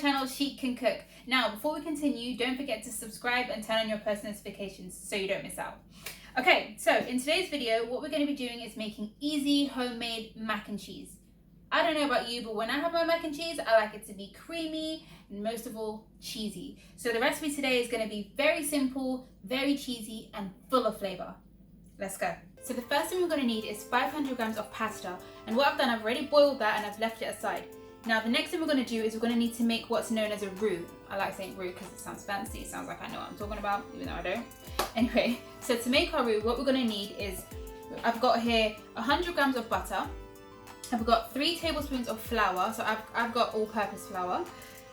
channel Chic Can Cook. Now, before we continue, don't forget to subscribe and turn on your post notifications so you don't miss out. Okay, so in today's video, what we're going to be doing is making easy homemade mac and cheese. I don't know about you, but when I have my mac and cheese, I like it to be creamy and most of all, cheesy. So the recipe today is going to be very simple, very cheesy, and full of flavor. Let's go. So the first thing we're going to need is 500 grams of pasta. And what I've done, I've already boiled that and I've left it aside. Now the next thing we're going to do is we're going to need to make what's known as a roux. I like saying roux because it sounds fancy. It sounds like I know what I'm talking about, even though I don't. Anyway, so to make our roux, what we're going to need is, I've got here 100 grams of butter. I've got 3 tablespoons of flour. So I've got all-purpose flour.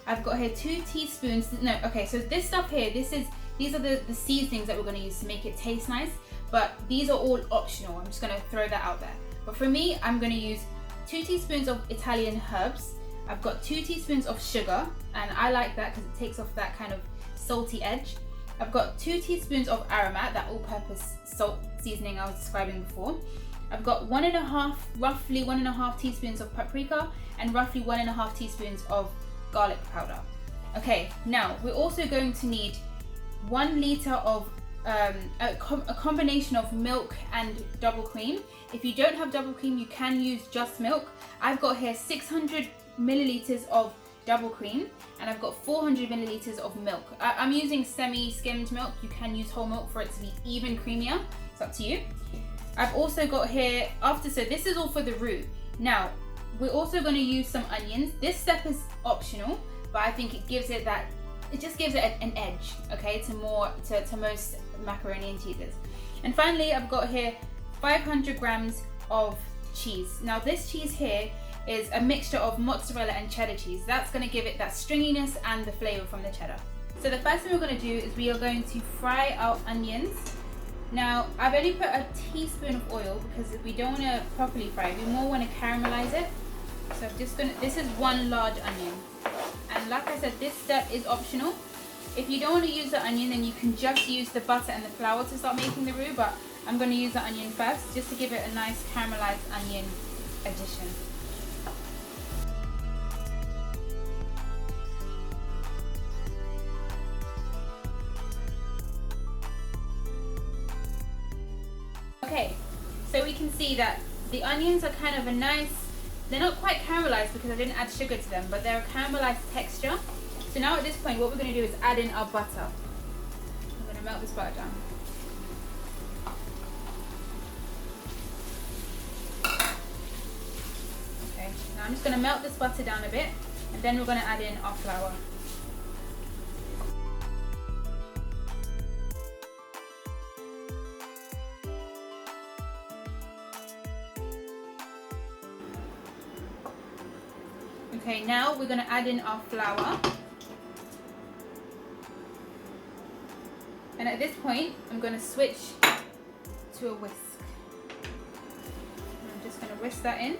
I've got here 2 teaspoons. No, okay, so this stuff here, these are the seasonings that we're going to use to make it taste nice. But these are all optional. I'm just going to throw that out there. But for me, I'm going to use 2 teaspoons of Italian herbs. I've got 2 teaspoons of sugar, and I like that because it takes off that kind of salty edge. I've got 2 teaspoons of Aromat, that all-purpose salt seasoning I was describing before. I've got roughly 1.5 teaspoons of paprika, and roughly 1.5 teaspoons of garlic powder. Okay, now we're also going to need 1 liter of a combination of milk and double cream. If you don't have double cream, you can use just milk. I've got here 600 milliliters of double cream, and I've got 400 milliliters of milk. I'm using semi-skimmed milk. You can use whole milk for it to be even creamier. It's up to you. I've also got here, so this is all for the roux. Now, we're also going to use some onions. This step is optional, but I think it gives it that, it just gives it an edge, okay, to most macaroni and cheeses. And finally, I've got here 500 grams of cheese. Now this cheese here is a mixture of mozzarella and cheddar cheese. That's going to give it that stringiness and the flavor from the cheddar. So the first thing we're going to do is we are going to fry our onions. Now I've only put a teaspoon of oil because we don't want to properly fry it. We more want to caramelize it. So I'm just going to, this is 1 large onion. And like I said, this step is optional. If you don't want to use the onion, then you can just use the butter and the flour to start making the roux, but I'm going to use the onion first just to give it a nice caramelized onion addition. Okay, so we can see that the onions are kind of a nice, they're not quite caramelized because I didn't add sugar to them, but they're a caramelized texture. So now at this point, what we're going to do is add in our butter. I'm going to melt this butter down. Okay, now I'm just going to melt this butter down a bit, and then we're going to add in our flour. Okay, now we're going to add in our flour. And at this point, I'm going to switch to a whisk. I'm just going to whisk that in.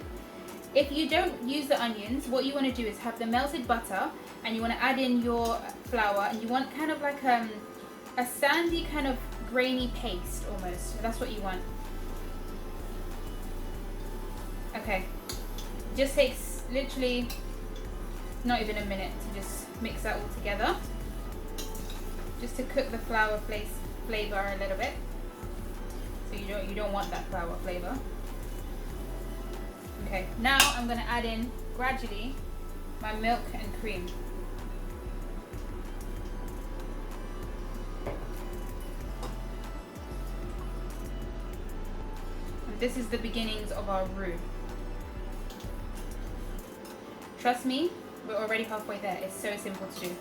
If you don't use the onions, what you want to do is have the melted butter, and you want to add in your flour, and you want kind of like a sandy kind of grainy paste almost. That's what you want. Okay, just takes literally not even a minute to just mix that all together, just to cook the flour flavor a little bit. So you don't want that flour flavor. Okay, now I'm going to add in gradually my milk and cream. And this is the beginnings of our roux. Trust me, we're already halfway there. It's so simple to do.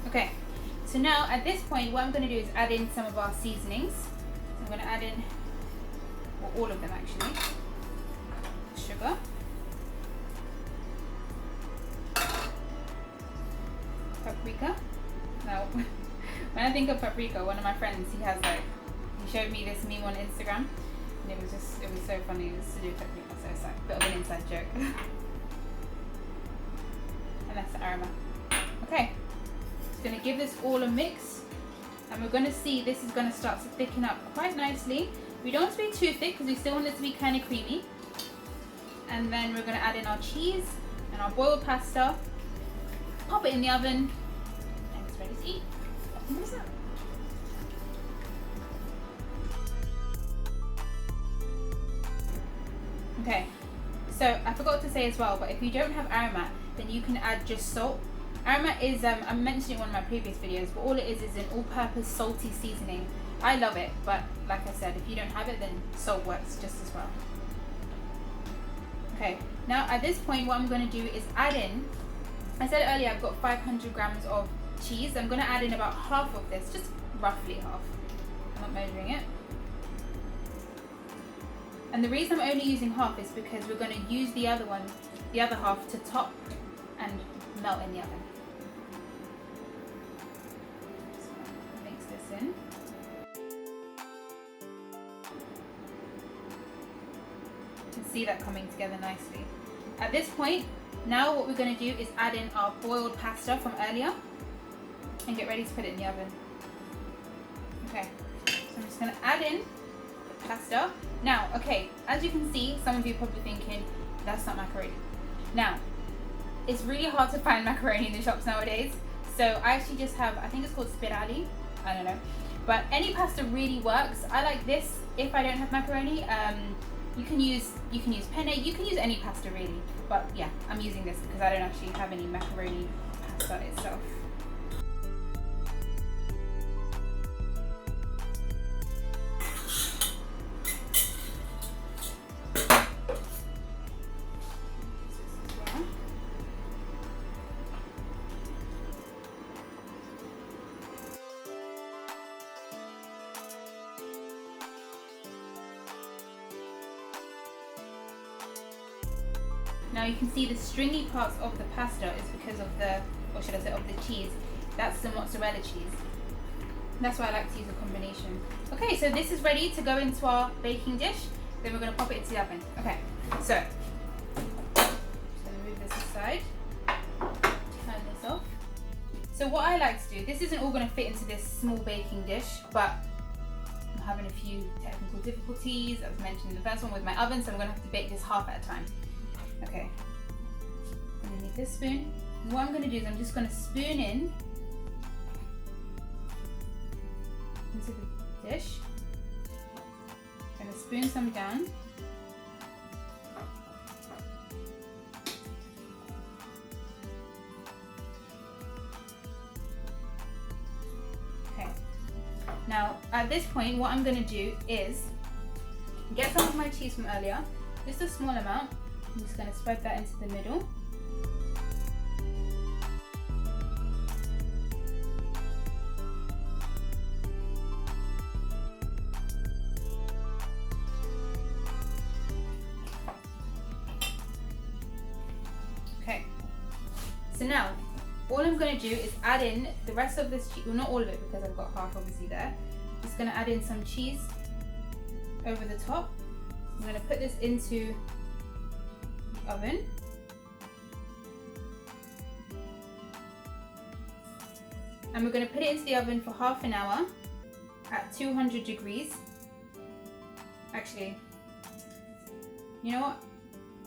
Okay, so now at this point, what I'm going to do is add in some of our seasonings. So I'm going to add in, well, all of them actually. Sugar. Paprika. Now, when I think of paprika, one of my friends, he showed me this meme on Instagram, and it was so funny. It was to do with paprika, so it's like a bit of an inside joke. And and that's the Aromat. Okay, just gonna give this all a mix, and we're gonna see this is gonna start to thicken up quite nicely. We don't want it to be too thick because we still want it to be kind of creamy. And then we're gonna add in our cheese and our boiled pasta, pop it in the oven, and it's ready to eat. Okay, so I forgot to say as well, but if you don't have Aromat, then you can add just salt. Aromat is, I mentioned it in one of my previous videos, but all it is an all-purpose salty seasoning. I love it, but like I said, if you don't have it, then salt works just as well. Okay, now at this point, what I'm going to do is add in, I said earlier I've got 500 grams of cheese. I'm going to add in about half of this, just roughly half. I'm not measuring it. And the reason I'm only using half is because we're going to use the other half to top and melt in the oven. So mix this in. You can see that coming together nicely. At this point, now what we're going to do is add in our boiled pasta from earlier and get ready to put it in the oven. Okay, so I'm just going to add in the pasta. Now, okay, as you can see, some of you are probably thinking, that's not macaroni. Now, it's really hard to find macaroni in the shops nowadays, so I actually just have, I think it's called Spirali, I don't know, but any pasta really works. I like this if I don't have macaroni. You can use penne, you can use any pasta really, but yeah, I'm using this because I don't actually have any macaroni pasta itself. Now you can see the stringy parts of the pasta is because of the, or should I say, of the cheese. That's the mozzarella cheese. That's why I like to use a combination. Okay, so this is ready to go into our baking dish. Then we're going to pop it into the oven. Okay, so move this aside. Turn this off. So what I like to do, this isn't all going to fit into this small baking dish, but I'm having a few technical difficulties, as mentioned in the first one with my oven, so I'm going to have to bake this half at a time. Okay, I'm going to need this spoon. And what I'm going to do is I'm just going to spoon in into the dish. I'm going to spoon some down. Okay, now at this point what I'm going to do is get some of my cheese from earlier, just a small amount. I'm just going to spread that into the middle. Okay, so now all I'm going to do is add in the rest of this cheese, well not all of it because I've got half obviously there. Just going to add in some cheese over the top. I'm going to put this into oven. And we're going to put it into the oven for half an hour at 200 degrees. Actually, you know what?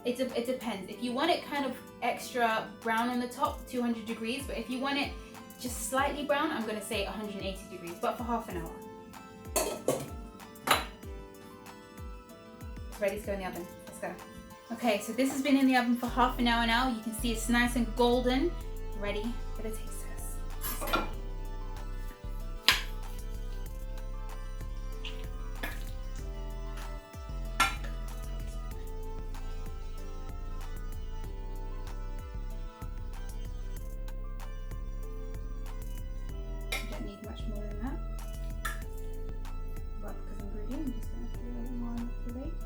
It depends. If you want it kind of extra brown on the top, 200 degrees. But if you want it just slightly brown, I'm going to say 180 degrees, but for half an hour. It's ready to go in the oven. Let's go. Okay, so this has been in the oven for half an hour now. You can see it's nice and golden. Ready for the taste test. Let's go. You don't need much more than that. But because I'm greedy, I'm just going to put a little more on the plate.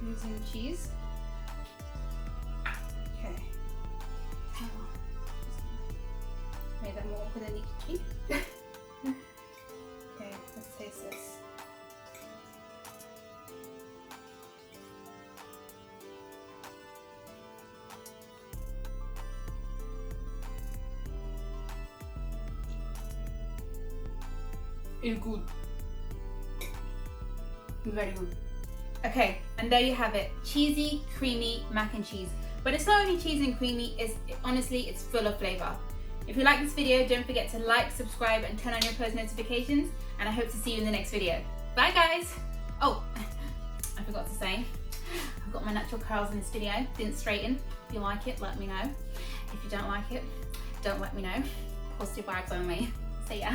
Using cheese. Okay. Made that more awkward than it needed to be. Okay, let's taste this. It's good. Very good. Okay, and there you have it. Cheesy, creamy mac and cheese. But it's not only cheesy and creamy, honestly, it's full of flavor. If you like this video, don't forget to like, subscribe, and turn on your post notifications. And I hope to see you in the next video. Bye, guys. Oh, I forgot to say, I've got my natural curls in this video. Didn't straighten. If you like it, let me know. If you don't like it, don't let me know. Positive vibes only. See ya.